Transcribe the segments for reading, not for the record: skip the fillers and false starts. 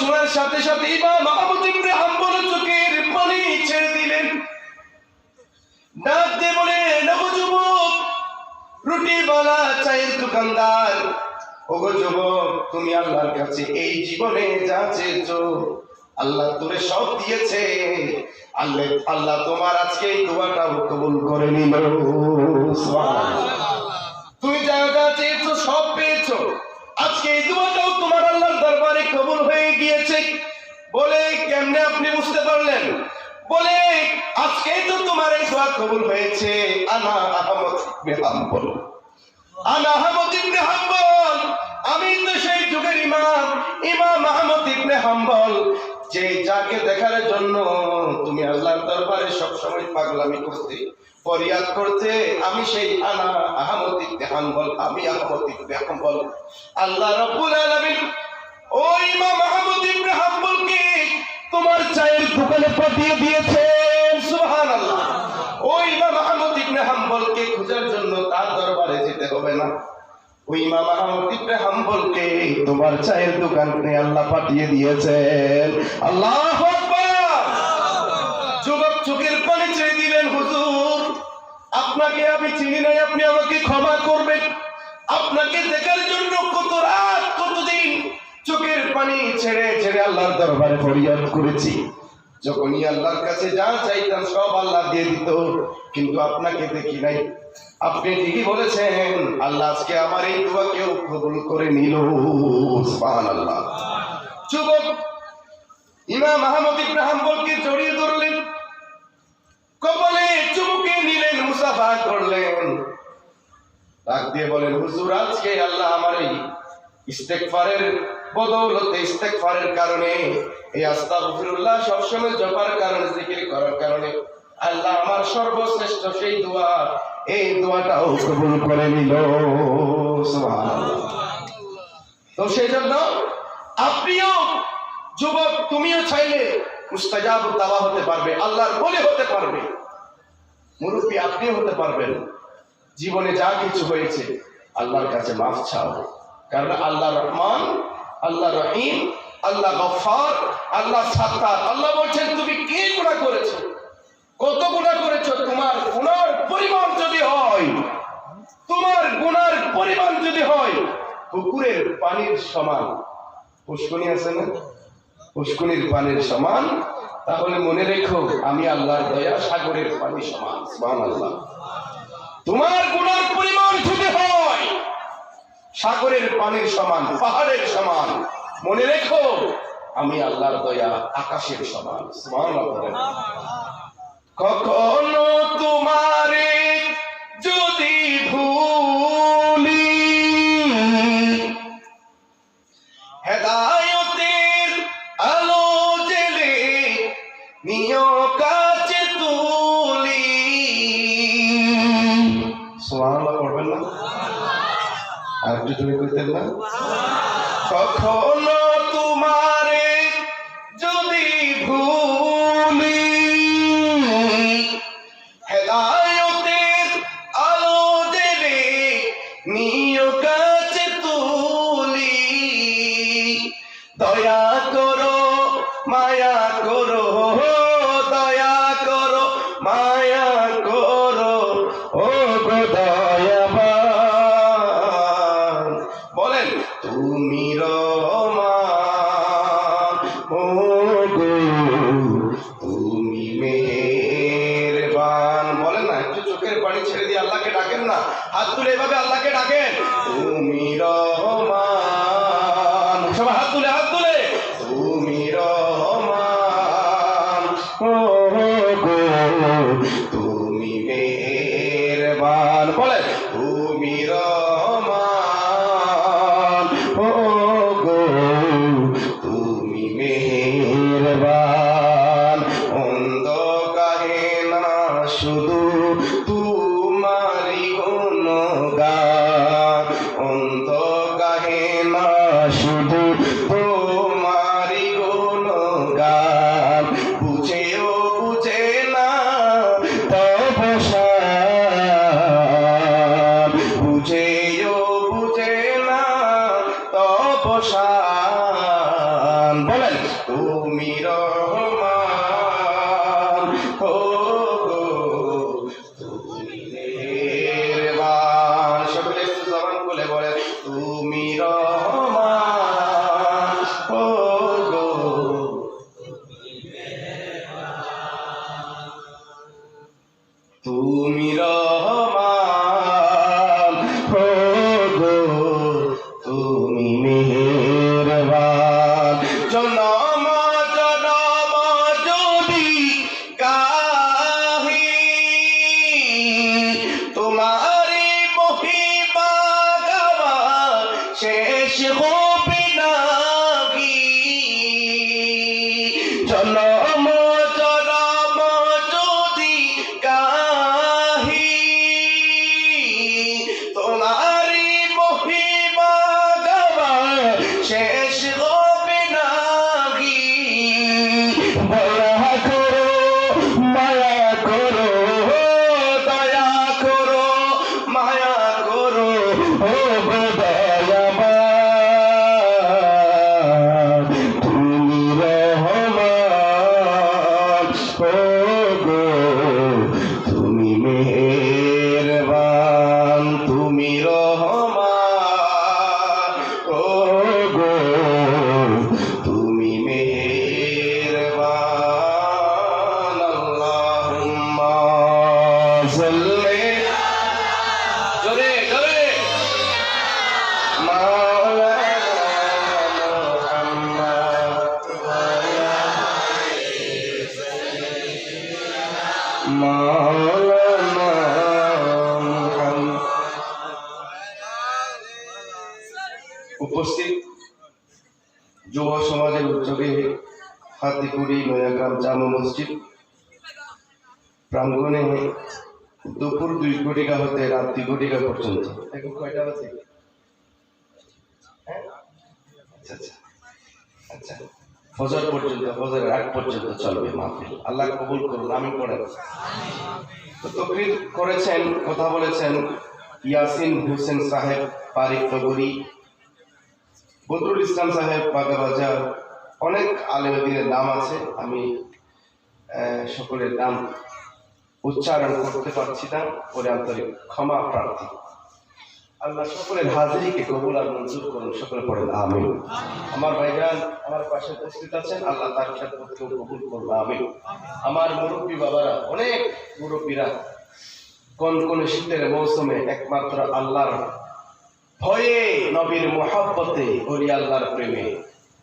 শোনার সাথে সাথে ইমাম আহমদ ইবনে হাম্বল চোখের পানি ছেড়ে দিলেন। ডাক দিয়ে বলেন, ওগো যুবক, রুটিওয়ালা, চায়ের দোকানদার, ওগো যুবক, তুমি আল্লাহর কাছে এই জীবনে যা চেয়েছো আল্লাহ তোরে সব দিয়েছে। আল্লাহ তোমার আজকে এই দোয়াটাও কবুল করে নিল। তুমি যা যা চেয়েছো সব পেয়েছো, আজকে এই দোয়াটাও তোমার আল্লাহর দরবারে কবুল হয়ে গিয়েছে। বলে, কেমনে আপনি বুঝতে পারলেন? বলে, আজকে তো তোমার এই দোয়া কবুল হয়েছে। আনা আহমদ ইবনে হাম্বল, আনা আহমদ ইবনে হাম্বল, আমি তো সেই যুগের ইমাম আহমদ ইবনে হাম্বল, যে যাকে দেখার জন্য তুমি আল্লাহর দরবারে সবসময় পাগলামি করতে, ফরিয়াদ করতে, আমি সেই আনা আহমদ ইবনে হাম্বল, আমি আহমদ ইবনে হাম্বল। আল্লাহ রাব্বুল আলামিন ওই ইমাম আহমদ ইবনে হাম্বলকে তোমার চায়ের দোকানে পাঠিয়ে দিয়েছেন। সুবহানাল্লাহ। ওই ইমাম আহমদ ইবনে হাম্বলকে খোঁজার জন্য তার দরবারে যেতে হবে না, ওই ইমাম আহমদ ইবনে হাম্বলকে তোমার চায়ের দোকানে আল্লাহ পাঠিয়ে দিয়েছেন। আল্লাহু আকবার। যুবক চোখের পানি ছেড়ে দিলেন, হুজুর, আপনাকে আমি চিনি নাই, আপনি আমাকে ক্ষমা করবেন। আপনাকে দেখার জন্য কত রাত কত দিন চোখের পানি ছেড়ে ছেড়ে আল্লাহর দরবারে ফরিয়াদ করেছি। যখনই আল্লাহর কাছে যা চাইতাম সব আল্লাহ দিয়ে দিত, কিন্তু আপনাকে দেখি নাই। আপনি ঠিকই বলেছেন, আল্লাহ আজকে আমার এই দোয়াকেও কবুল করে নিল। সুবহানাল্লাহ। যুবক ইমাম আহমদ ইবনে হাম্বলকে জড়িয়ে ধরলেন, কপালে চুমুকে নিলেন, মুসাফা করলেন, ডাক দিয়ে বলেন, হুজুর, আজকে আল্লাহ আমার এই ইস্তেগফারের বদৌলতে, ইস্তেগফারের কারণে, এই আস্তাগফিরুল্লাহ সবসময় জপার কারণে, জিকির করার কারণে আল্লাহ আমার সর্বশ্রেষ্ঠ সেই দোয়া, এই দোয়াটাও কবুল করে নিল। সুবহানাল্লাহ। তো সেই জন্য আপনিও যুবক, তুমিও চাইলে মুস্তাজাব দাওয়া হতে পারবে, আল্লাহর বলে হতে পারবে, মুরব্বী আপনিও হতে পারবেন। জীবনে যা কিছু হয়েছে আল্লাহর কাছে মাফ চাও, কারণ আল্লাহ রহমান, আল্লাহ রহিম, আল্লাহ গফফার, আল্লাহ সাত্তার। আল্লাহ বলছেন, তুমি কি গুনাহ করেছো, কত গুনাহ করেছো, তোমার গুনার পরিমাণ যদি হয়, তোমার গুনার পরিমাণ যদি হয় পুকুরের পানির সমান, পুষ্করণী আছে না, পুষ্করণীর পানির সমান, তাহলে মনে রেখো আমি আল্লাহর দয়া সাগরের পানি সমান। সুবহানাল্লাহ। তোমার গুনার পরিমাণ যদি হয় সাগরের পানির সমান, পাহাড়ের সমান, মনে রেখো আমি আল্লাহর দয়া আকাশের সমান। সুবহানাল্লাহ। কখনো তোমারে যদি ভুলি, হেদায়েতের আলো জেলে নিও কাছে তুলি। সুবহানাল্লাহ পড়বেন না? আর একটু জোরে কইতেন না? কখনো তোমারে যদি ভুলি, হেদায়েতের আলো জেলে নিও কাছে তুলি। দয়া করো মায়া করো, দয়া করো মায়া করো, ও গো দয়াবান। বলেন, তুমি রহমান, ও গো তুমি মেহেরবান। বলেন না, একটু চোখের পানি ছেড়ে দিয়ে আল্লাহকে ডাকেন না, হাত তুলে এভাবে আল্লাহকে ডাকেন, তুমি রহমান। সবাই হাত তুলে, হাত তুলে, তুমি রহমান, ও গো তুমি মেহেরবান। বলেন, তুমি রহমান, ও গো তুমি মেহেরবান। অন্ধকারে না শুধু তোমারই গুণগান, অন্ধকারে না শুধু তোমারই গুণগান। বুঝেও বুঝে না তপস্যান, বুঝেও বুঝে না তপস্যান। বলেন তুমি রহমান ও গো তুমি মেহেরবান। সকলে একটু জবান খুলে বলেন তুমি রহমান ও গো তুমি রহমান ও গো তুমি মেহেরবান। জনম জনম যদি গাহি তোমারি মহিমা গাওয়া শেষ হবে নাহি। জনম জনম যদি গাহি তোমারি মহিমা গাওয়া শেষ হবে নাহি। দয়া করো মায়া করো দয়া করো মায়া করো ও দয়াবান তুমি রহমান ও গো তুমি মেহেরবান। তুমি রহমান ও গো তুমি মেহেরবান। আল্লাহুম্মা সাল্লি জোরে জোরে মাওলানা মুহাম্মদ মাওলানা মুহাম্মদ। উপস্থিত যুব সমাজের উদ্যোগে হাতিকুড়ি নয়াগ্রাম জামা মসজিদ প্রাঙ্গণে দুপুর 2 ঘটিকা হতে রাত 2 ঘটিকা পর্যন্ত এখন কয়টা বাজে? আচ্ছা আচ্ছা আচ্ছা ফজর পর্যন্ত, ফজরের আগ পর্যন্ত চলবে মাহফিল। আল্লাহ কবুল করুন, আমিন পড়েন। তো তকরির করেছেন, কথা বলেছেন ইয়াসিন হোসেন সাহেব পারিক নগরী, বদরুল ইসলাম সাহেব বাগাবাজার, অনেক আলেম দ্বীনের নাম আছে, আমি সকলের নাম উচ্চারণ করতে পারছি না, পরে আন্তরিক ক্ষমা প্রার্থী। আল্লাহ সকলের হাজিরিকে কবুল আর মঞ্জুর করুন, সকলে পড়েন আমিন। আমার ভাইজান আমার পাশে উপস্থিত আছেন, আল্লাহ তার খেদমতকে কবুল করুন আমিন। আমার মুরব্বী বাবারা, অনেক মুরব্বীরা কোন কোন শীতের মৌসুমে একমাত্র আল্লাহর ভয়ে, নবীর মোহাব্বতে, ওলি আল্লাহর প্রেমে,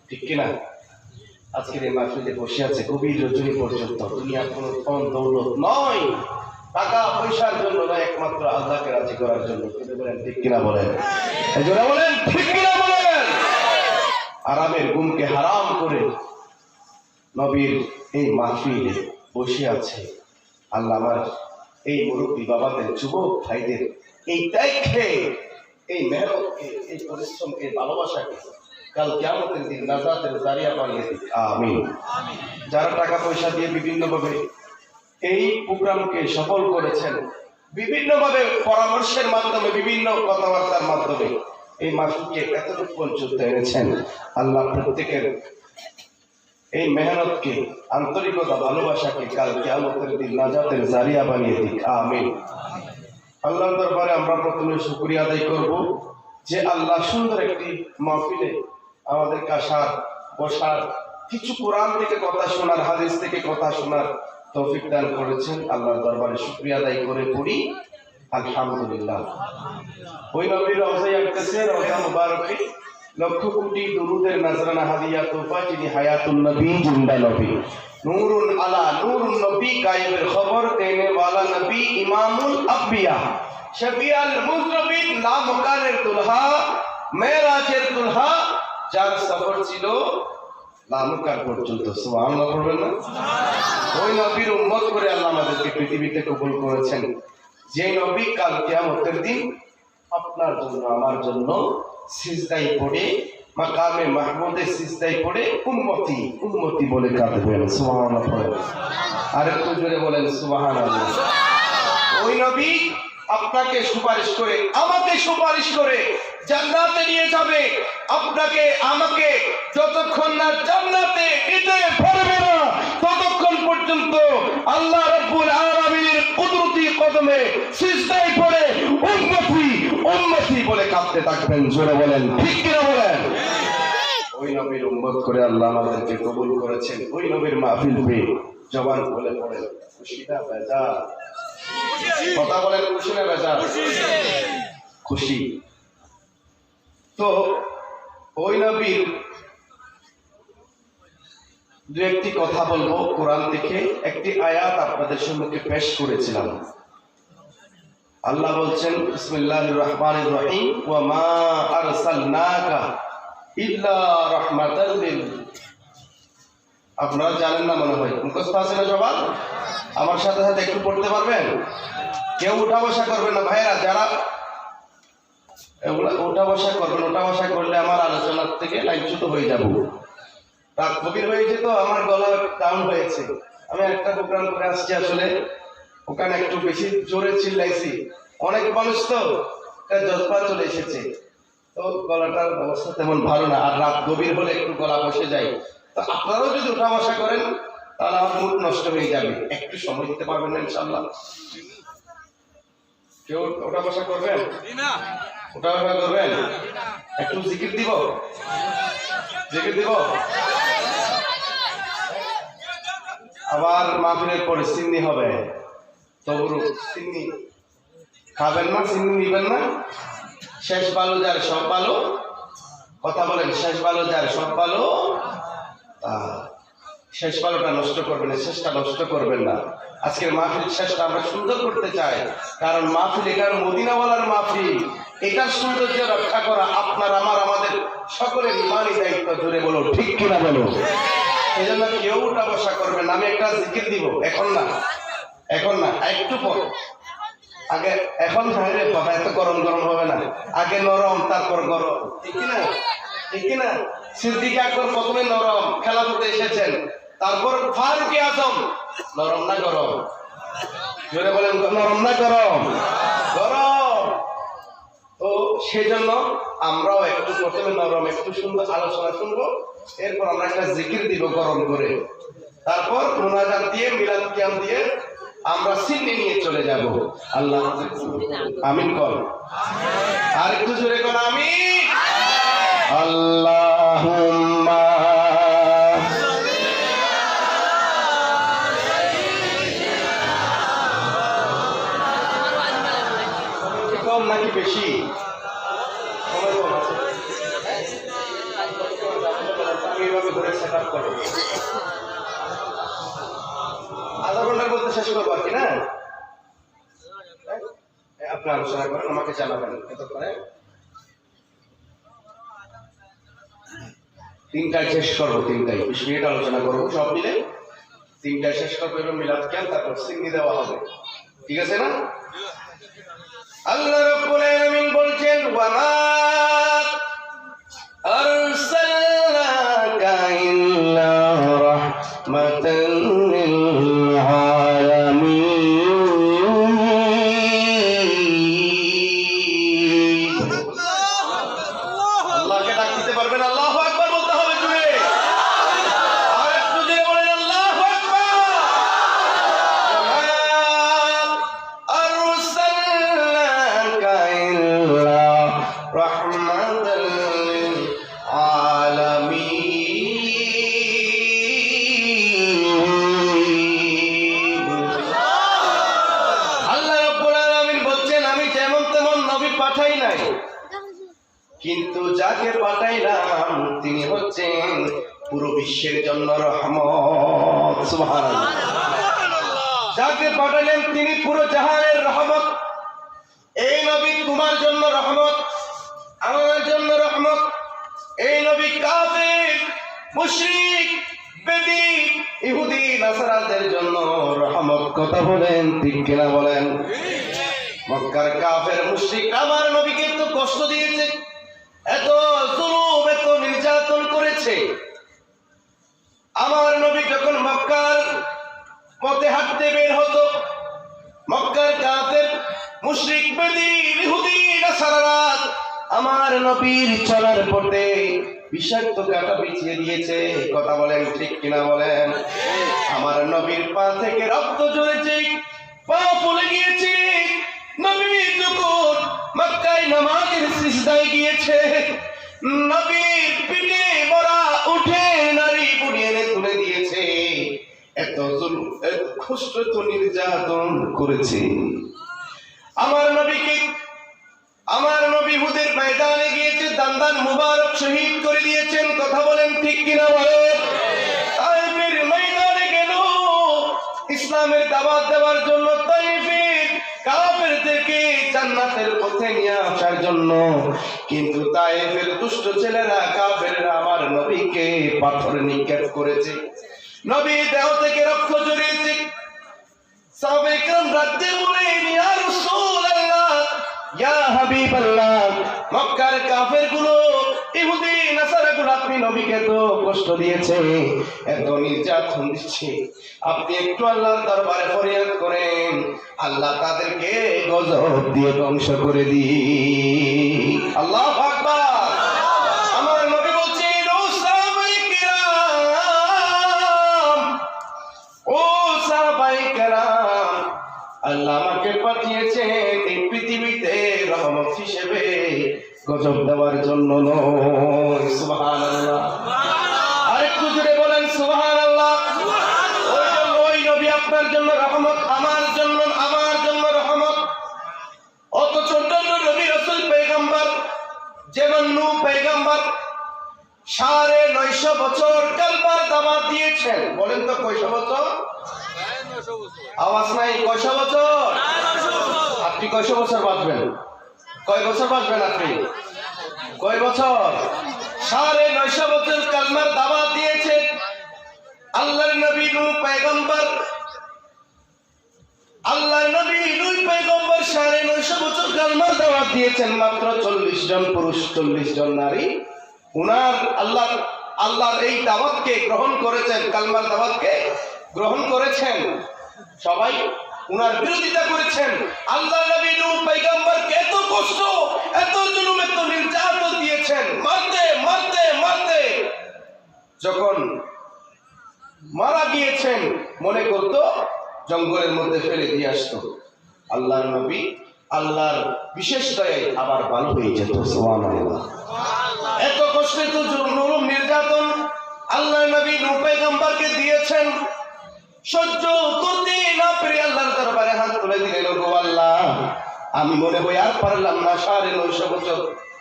ঠিক কিনা, আজকের এই মাহফিলে বসে আছে গভীর রজনী পর্যন্ত। দুনিয়ার কোনো ধন দৌলত নয়, টাকা পয়সার জন্য নয়, একমাত্র আল্লাহকে রাজি করার জন্য। বলেন ঠিক কিনা বলেন, বলেন ঠিক কিনা বলেন। আরামের ঘুমকে হারাম করে নবীর এই মাহফিলে বসে আছে। আল্লাহ আমার এই মুরব্বী বাবাদের, যুবক ভাইদের এই ত্যাগকে, এই মেহনতকে, এই পরিশ্রমকে, ভালোবাসাকে কাল কিয়ামতের দিন নাজাতের জারিয়া বানিয়ে দিক আমিন। যারা টাকা পয়সা দিয়ে বিভিন্নভাবে এই প্রোগ্রামকে সফল করেছেন, বিভিন্নভাবে পরামর্শের মাধ্যমে, বিভিন্ন কথাবার্তার মাধ্যমে এই মাহফিলকে এতটুকু পর্যন্ত এনেছেন, আল্লাহ প্রত্যেকের এই মেহনতকে, আন্তরিকতা, ভালোবাসাকে কাল কিয়ামতের দিন নাজাতের জারিয়া বানিয়ে দিক আমিন। আল্লাহর দরবারে আমরা প্রথমে শুকরিয়া আদায় করব যে আল্লাহ সুন্দর একটি মাহফিলে আমাদেরকে আসার, বসার, কিছু কোরআন থেকে কথা শোনার, হাদিস থেকে কথা শোনার তৌফিক দান করেছেন। আল্লাহর দরবারে শুকরিয়া আদায় করে পড়ি আলহামদুলিল্লাহ। ওই নবীর রওজায় আসতেছে, রওজা মুবারকে লক্ষ কোটি দুরুদের নজরানা হাদিয়া তোফা, যিনি হায়াতুন নবী, জিন্দা নবী, নূরুন আলা নূরুন নবী, গায়েবের খবর দেনে ওয়ালা নবী, ইমামুল আম্বিয়া, শফিয়াল মুজরবিন, লামকানের দুলহা, মেরাজের দুলহা, যার সফর ছিল লামকান পর্যন্ত। সুবহানাল্লাহ বলবেন না? ওই নবীর উম্মত করে আল্লাহ আমাদেরকে পৃথিবীতে কবুল করেছেন, যে নবী কাল কিয়ামতের দিন আপনার জন্য, আমার জন্য সিজদায় পড়ে, মাকামে মাহমুদে সিজদায় পড়ে উম্মতি উম্মতি বলে কাঁদবেন। সুবহানাল্লাহ বলেন, আর একটু জোরে বলেন সুবহানাল্লাহ। ওই নবী আপনাকে সুপারিশ করে, আমাকে সুপারিশ করে জান্নাতে নিয়ে যাবে। আপনাকে আমাকে যতক্ষণ না জান্নাত কাঁদতে থাকবেন। জোরে বলেন ঠিক কিনা বলেন? ওই নবীর উম্মত করে আল্লাহ আমাদেরকে কবুল করেছেন। ওই নবীর মাহফিল পেয়ে জবান বলে পড়েন খুশি না বেজার? কথা বলেন খুশি না বেজার? খুশি। তো ওই নবীর দু একটি কথা বলবো কোরআন থেকে। একটি আয়াত আপনাদের সম্মুখে পেশ করেছিলাম। আল্লাহ বলছেন বিসমিল্লাহির রহমানির রহিম ওয়া মা আরসালনাকা ইল্লা রাহমাতাল লিল। আপনারা জানেন না মনে হয়, মুখস্থ আছে না সবার? আমার সাথে সাথে একটু পড়তে পারবেন? কেউ উঠা বসা করবেন না ভাইয়েরা, যারা এগুলা উঠা বসা করবেন, উঠা বসা করলে আমার আলোচনার থেকে লাইনচ্যুত হয়ে যাব। রাত গভীর হয়েছে তো আমার গলা ডাউন হয়েছে। আমি একটা প্রোগ্রাম করে আসছি, আসলে ওখানে একটু বেশি জোরে চিল্লাইছি, অনেক মানুষ তো জজবা চলে এসেছে, তো গলাটার অবস্থা তেমন ভালো না। আর রাত গভীর হলে একটু গলা বসে যায়। তো আপনারাও যদি উঠা বসা করেন তাহলে আমার মুড নষ্ট হয়ে যাবে। একটু সময় দিতে পারবেন না ইনশাআল্লাহ? কেউ ওঠা বসা করবেন? ওঠা বসা করবেন? একটু জিকির দিব, জিকির দিব। আবার মাহফিলের পরে সিন্নি হবে, তবরুক সিন্নি খাবেন না? সিন্নি নিবেন না? শেষ ভালো যার সব ভালো। কথা বলেন শেষ ভালো যার সব ভালো। শেষ ভালোটা নষ্ট করবেন না, শেষটা নষ্ট করবেন না। আজকের মাহফিল শেষটা আমরা সুন্দর করতে চাই, কারণ মাহফিল এটার মদিনাওয়ালার মাহফিল। এটার সৌন্দর্য রক্ষা করা আপনার আমার আমাদের সকলের ইমানি দায়িত্ব। জোরে বলো ঠিক কিনা বলো? এই জন্য কেউ উঠা বসা করবেন না। আমি একটা জিকির দিব, এখন না, এখন না, একটু পর। আগে এখন বাইরে কথা এত গরম গরম হবে না, আগে নরম তারপর গরম, ঠিক কিনা? ঠিক কিনা? সিদ্দিক আকবর প্রথমে নরম, খেলা করতে এসেছেন, তারপর ফারুক আজম নরম না গরম? জোরে বলেন নরম না গরম? গরম। তো সেজন্য আমরাও একটু প্রথমে নরম, একটু সুন্দর আলোচনা শুনবো, এরপর আমরা একটা জিকির দিব গরম করে, তারপর মুনাজাত দিয়ে মিলাদ কিয়াম দিয়ে আমরা সিন্নি নিয়ে চলে যাব। আল্লাহ আমিন কর, আর একটু জোরে কর আমিন। আল্লাহুম্মা কম নাকি বেশি? এইভাবে ধরে সেট আপ করো, আধা ঘন্টার মধ্যে শেষ করবো আর কি না? আপনি আলোচনা করেন, আমাকে জানাবেন এতক্ষণে। 3টায় শেষ করবো, 3টায় 20 মিনিট আলোচনা করবো সব মিলে। 3টায় শেষ করবো এবং মিলাদ কিয়াম, তারপর সিন্নি দেওয়া হবে, ঠিক আছে না? আল্লাহ রাব্বুল আলামিন বলছেন ওয়া মা আরসালনাকা ইল্লা রাহমাতাল লিল আলামিন। আল্লাহকে ডাক দিতে পারবেন? আল্লাহু আকবার বলতে হবে জুড়ে, আর একটু জোরে বলেন আল্লাহু আকবার। আরসালনাকা ইল্লা রাহমাতাল লিল আলামিন। আল্লাহ রাব্বুল আলামিন বলছেন আমি যেমন তেমন নবী পাঠাই নাই, কিন্তু যাকে পাঠাইলাম তিনি হচ্ছেন পুরো বিশ্বের জন্য রহমত। সুবহানাল্লাহ। যাকে পাঠালেন তিনি পুরো জাহানের রহমত। এই নবী তোমার জন্য রহমত, আমার জন্য রহমত। এই নবী কাফের, মুশরিক, বেদী, ইহুদি, নাসারাদের জন্য রহমত। কথা বলেন ঠিক কিনা বলেন? মক্কার কাফের মুশরিক আমার নবীকে এত কষ্ট দিয়েছে, এত জুলুম, এত নির্যাতন করেছে। আমার নবী যখন মক্কার পথে হাঁটতে বের হতো, মক্কার কাফের, মুশরিক, বেদী, ইহুদি, নাসারারা আমার নবীর চলার পথে বিষাক্ত কাঁটা বিছিয়ে দিয়েছে। কথা বলেন ঠিক কিনা বলেন? আমার নবীর পা থেকে রক্ত ঝরেছে, পা ফুলে গিয়েছে। নবী যখন মক্কায় নামাজের সিজদায় গিয়েছে, নবীর পিঠে বড়া উঠে নারী বুড়িয়ে তুলে দিয়েছে, এত জুলুম এত কষ্ট তো নির্যাতন করেছে। আমার নবী হুদের ময়দানে গিয়েছে, দান্দান মুবারক শহীদ করে দিয়েছেন। কথা বলেন ঠিক কিনা বলেন? তায়েফের ময়দানে গেল ইসলামের দাওয়াত দেওয়ার জন্য, তায়েফের কাফেরদেরকে জান্নাতের পথে নিয়ে আসার জন্য। কিন্তু তায়েফের দুষ্ট ছেলেরা কাফেররা আমার নবীকে পাথর নিক্ষেপ করেছে, নবীর দেহ থেকে রক্ত ঝরিয়েছে। সাহাবায়ে কেরাম রাতে বলেন, ইয়া রাসূলুল্লাহ, ইয়া হাবিবাল্লাহ, মক্কার কাফেরগুলো, ইহুদি নাসারাগুলো আপনি নবীকে তো কষ্ট দিয়েছে, এত নির্যাতন দিচ্ছে, আপনি একটু আল্লাহর দরবারে ফরিয়াদ করেন, আল্লাহ তাদেরকে গজব দিয়ে ধ্বংস করে দিন। আল্লাহু আকবার। আমার নবী বলছেন, ও সাহাবায়ে কেরাম, ও সাহাবায়ে কেরাম, আল্লাহ আমাকে পাঠিয়েছেন এই পৃথিবীতে রহমত হিসেবে, গজব দেওয়ার জন্য নয়। সুবহানাল্লাহ। আরেকটু জোরে বলেন সুবহানাল্লাহ। ওই নবী আপনার জন্য রহমত, আমার জন্য রহমত। অত ছোট নবী রাসূল পয়গম্বর, যেমন নূহ পয়গম্বর 950 বছর কালমার দাওয়াত দিয়েছেন। বলেন তো কয়শো বছর? আওয়াজ নাই। কয়শো বছর? আপনি কয়শো বছর বাঁচবেন? কয় বছর বাঁচবেন আপনি? কয় বছর? 950 বছর কালমার দাওয়াত দিয়েছেন আল্লাহর নবী নূহ পয়গম্বর। আল্লাহর নবী নূহ পয়গম্বর 950 বছর কালমার দাওয়াত দিয়েছেন। মাত্র 40 জন পুরুষ, 40 জন নারী উনার আল্লাহর এই দাওয়াতকে গ্রহণ করেছেন, কালমার দাওয়াতকে গ্রহণ করেছেন। সবাই উনার বিরোধিতা করেছেন। আল্লাহ নবী নূহ পয়গম্বরকে এত কষ্ট, এত জুলুম, এত নির্যাতন দিয়েছেন, মারতে মারতে মারতে যখন মারা গিয়েছেন মনে করতো জঙ্গলের মধ্যে ফেলে দিয়ে আসতো। আল্লাহর নবী আল্লাহর বিশেষ দয়ায় আবার ভালো হয়ে যেত। সুবহানাল্লাহ। এত কষ্টে তো জুলুম নির্যাতন আল্লাহর নবী নূহ পয়গম্বরকে দিয়েছেন, সহ্য করতে না পেরে আল্লাহর দরবারে হাত তুলে দিলেন, ওগো আল্লাহ, আমি মনে হয় আর পারলাম না, 950 বছর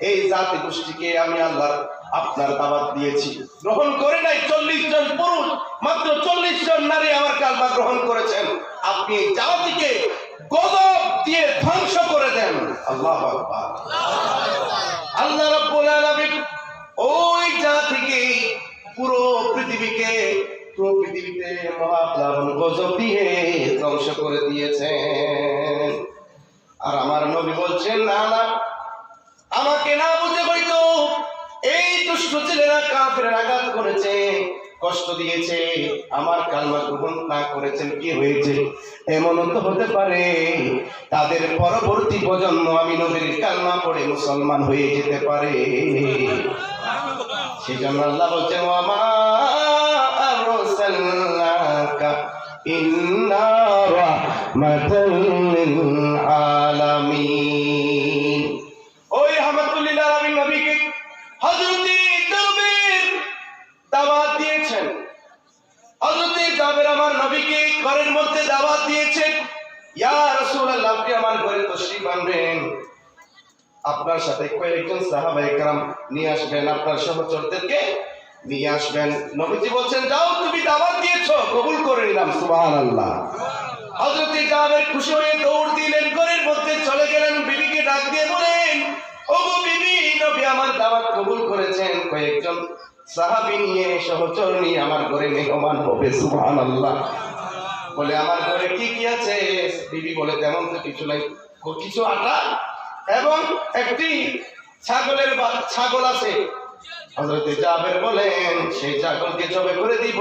এই জাতি গোষ্ঠীকে আমি আল্লাহ আপনার দাওয়াত দিয়েছি, গ্রহণ করে নাই। 40 জন পুরুষ, মাত্র 40 জন নারী আমার কালমা গ্রহণ করেছেন, আপনি এই জাতিকে গজব দিয়ে ধ্বংস করে দেন। আল্লাহু আকবার। আল্লাহ রাব্বুল আলামিন ওই জাতিকে পুরো পৃথিবীতে মহাপ্লাবন গজব দিয়ে ধ্বংস করে দিয়েছেন। আর আমার নবী বলছেন, না না, আমাকে না বুঝে হয়তো এই দুষ্ট ছেলেরা কাফের আঘাত করেছে, কষ্ট দিয়েছে, আমার কালমা গ্রহণ না করেছেন, কি হয়েছে? এমনও তো হতে পারে তাদের পরবর্তী প্রজন্ম আমি নবীর কালমা পড়ে মুসলমান হয়ে যেতে পারে। সেই জন্য আল্লাহ বলছেন, ওয়ামা আরসালনাকা ইল্লা রাহমাতাল লিল আলামিন। ওই রাহমাতুল লিল আলামিন নবীকে হযরত জাবের দাওয়াত দিয়েছেন। হযরত জাবের আমার নবীকে ঘরের মধ্যে দাওয়াত দিয়েছেন, ইয়া রাসূলুল্লাহ, আপনি আমার ঘরে তশরিফ আনবেন, আপনার সাথে কয়েকজন সাহাবায়ে কেরাম নিয়ে আসবেন, আপনার সহচরদেরকে নিয়ে আসবেন। নবীজি বলছেন, যাও, তুমি দাওয়াত দিয়েছো, কবুল করে নিলাম। সুবহানাল্লাহ। হযরত জাবের খুশি হয়ে দৌড় দিলেন, ঘরের মধ্যে চলে গেলেন, বিবিকে ডাক দিয়ে বলেন, ওগো বিবি, নবী আমার দাওয়াত কবুল করেছেন, কয়েকজন সাহাবী নিয়ে, সহচর নিয়ে আমার ঘরে মেহমান হবে। সুবহানাল্লাহ। বলে, আমার ঘরে কি কি আছে? বিবি বলে, তেমন তো কিছু নাই, কিছু আটা এবং একটি ছাগল আছে। হযরত জাবের বলেন, সেই ছাগলকে জবে করে দিব,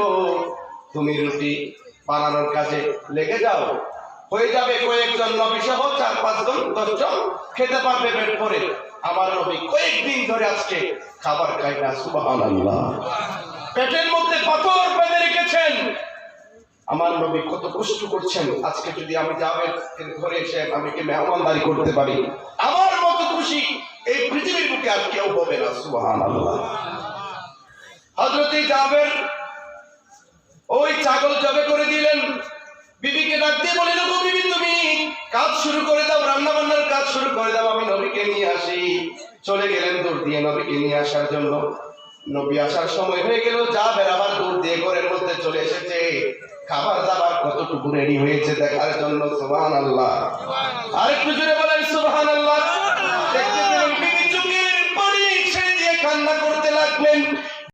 তুমি রুটি বানানোর কাজে লেগে যাও, হয়ে যাবে। কয়েকজন নবী সহ 4-5 জন 10 জন খেতে পারবে পেট ভরে। আমার নবী কয়েকদিন ধরে আজকে খাবার খায় না। সুবহানাল্লাহ। পেটের মধ্যে পাথর বেঁধে রেখেছেন, আমার নবী কত কষ্ট করছেন, আজকে যদি আমি জাবের ঘরে এসে আমাকে মেহমানদারি করতে পারি, আমার মতো খুশি এই পৃথিবীর বুকে আর কেউ হবে না। সুবহানাল্লাহ। হযরতে জাবের ওই ছাগল জবে করে দিলেন, বিবিকে ডাক দিয়ে বলেন, গো বিবি তুমি কাজ শুরু করে দাও, রান্না বান্নার কাজ শুরু করে দাও, আমি নবীকে নিয়ে আসি। চলে গেলেন দূর দিয়ে নবীকে নিয়ে আসার জন্য। নবী আসার সময় হয়ে গেল, জাবের আবার দূর দিয়ে ঘরের মধ্যে চলে এসেছে, খাবার দাবার কতটুকু রেডি হয়েছে দেখার জন্য। সুবহানাল্লাহ। আরেকটু জোরে বলেন সুবহানাল্লাহ। দেখতে পেলেন বিবি চোখের পানি ছেড়ে দিয়ে কান্না করতে লাগলেন।